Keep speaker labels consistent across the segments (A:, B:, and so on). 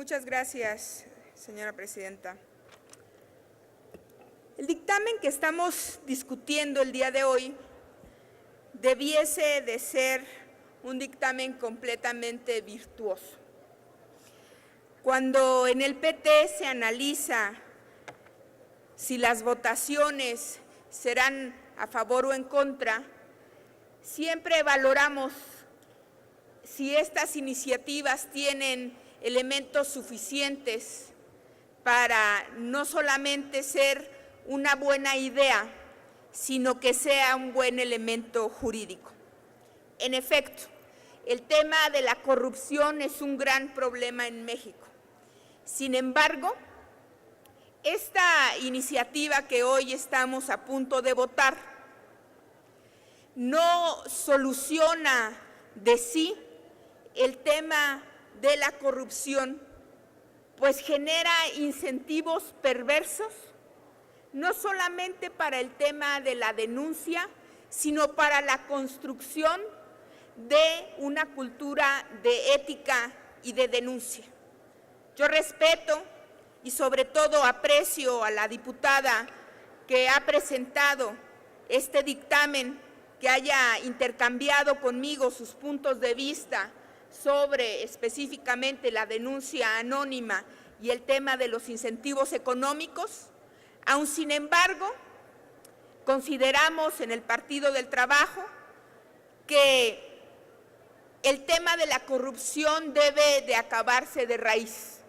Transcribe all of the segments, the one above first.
A: Muchas gracias, señora presidenta. El dictamen que estamos discutiendo el día de hoy debiese de ser un dictamen completamente virtuoso. Cuando en el PT se analiza si las votaciones serán a favor o en contra, siempre valoramos si estas iniciativas tienen elementos suficientes para no solamente ser una buena idea, sino que sea un buen elemento jurídico. En efecto, el tema de la corrupción es un gran problema en México. Sin embargo, esta iniciativa que hoy estamos a punto de votar no soluciona de sí el tema de la corrupción, pues genera incentivos perversos, no solamente para el tema de la denuncia, sino para la construcción de una cultura de ética y de denuncia. Yo respeto y sobre todo aprecio a la diputada que ha presentado este dictamen, que haya intercambiado conmigo sus puntos de vista sobre específicamente la denuncia anónima y el tema de los incentivos económicos. Aún sin embargo, consideramos en el Partido del Trabajo que el tema de la corrupción debe de acabarse de raíz.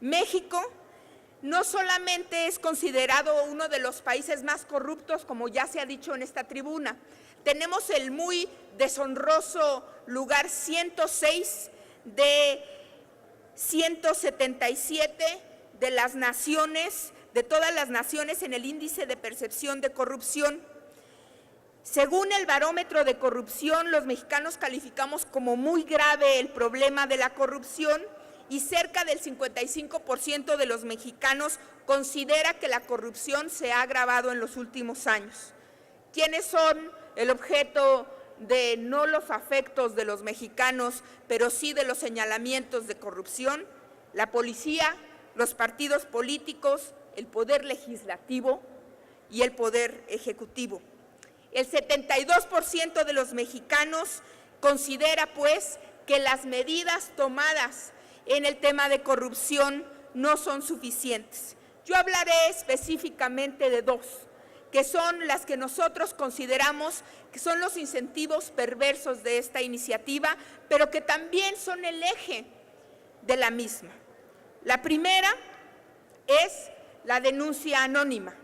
A: México no solamente es considerado uno de los países más corruptos, como ya se ha dicho en esta tribuna, tenemos el muy deshonroso lugar 106 de 177 de las naciones, de todas las naciones en el índice de percepción de corrupción. Según el barómetro de corrupción, los mexicanos calificamos como muy grave el problema de la corrupción y cerca del 55% de los mexicanos considera que la corrupción se ha agravado en los últimos años. ¿Quiénes son el objeto de no los afectos de los mexicanos, pero sí de los señalamientos de corrupción? La policía, los partidos políticos, el poder legislativo y el poder ejecutivo. El 72% de los mexicanos considera, pues, que las medidas tomadas en el tema de corrupción no son suficientes. Yo hablaré específicamente de dos, que son las que nosotros consideramos que son los incentivos perversos de esta iniciativa, pero que también son el eje de la misma. La primera es la denuncia anónima,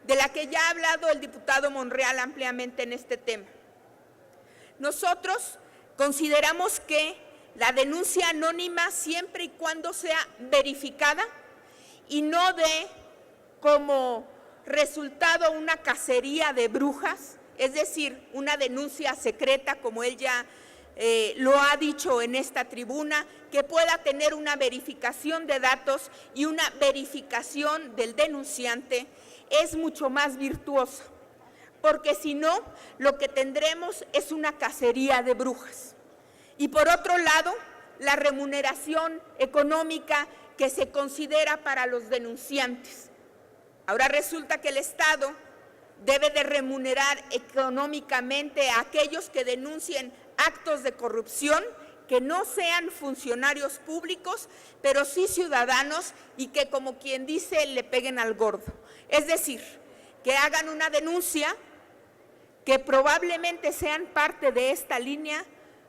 A: de la que ya ha hablado el diputado Monreal ampliamente en este tema. Nosotros consideramos que la denuncia anónima, siempre y cuando sea verificada y no dé como resultado una cacería de brujas, es decir, una denuncia secreta, como él ya lo ha dicho en esta tribuna, que pueda tener una verificación de datos y una verificación del denunciante, es mucho más virtuosa, porque si no, lo que tendremos es una cacería de brujas. Y por otro lado, la remuneración económica que se considera para los denunciantes. Ahora resulta que el Estado debe de remunerar económicamente a aquellos que denuncien actos de corrupción, que no sean funcionarios públicos, pero sí ciudadanos y que, como quien dice, le peguen al gordo. Es decir, que hagan una denuncia, que probablemente sean parte de esta línea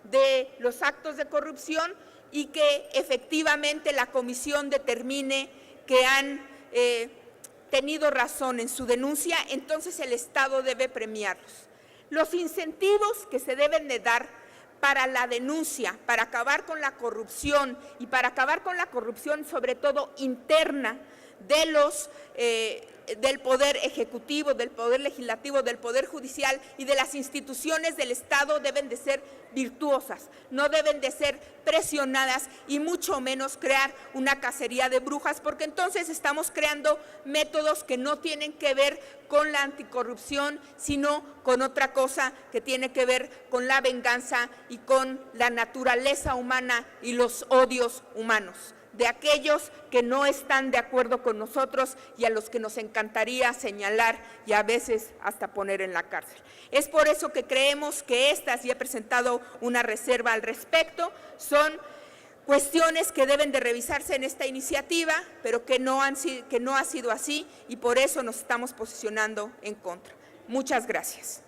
A: de los actos de corrupción y que efectivamente la comisión determine que han tenido razón en su denuncia, entonces el Estado debe premiarlos. Los incentivos que se deben de dar para la denuncia, para acabar con la corrupción y para acabar con la corrupción sobre todo interna de del Poder Ejecutivo, del Poder Legislativo, del Poder Judicial y de las instituciones del Estado deben de ser virtuosas, no deben de ser presionadas y mucho menos crear una cacería de brujas, porque entonces estamos creando métodos que no tienen que ver con la anticorrupción, sino con otra cosa que tiene que ver con la venganza y con la naturaleza humana y los odios humanos. de aquellos que no están de acuerdo con nosotros y a los que nos encantaría señalar y a veces hasta poner en la cárcel. Es por eso que creemos que estas, y he presentado una reserva al respecto, son cuestiones que deben de revisarse en esta iniciativa, pero que no ha sido así y por eso nos estamos posicionando en contra. Muchas gracias.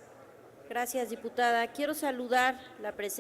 B: Gracias, diputada. Quiero saludar la presencia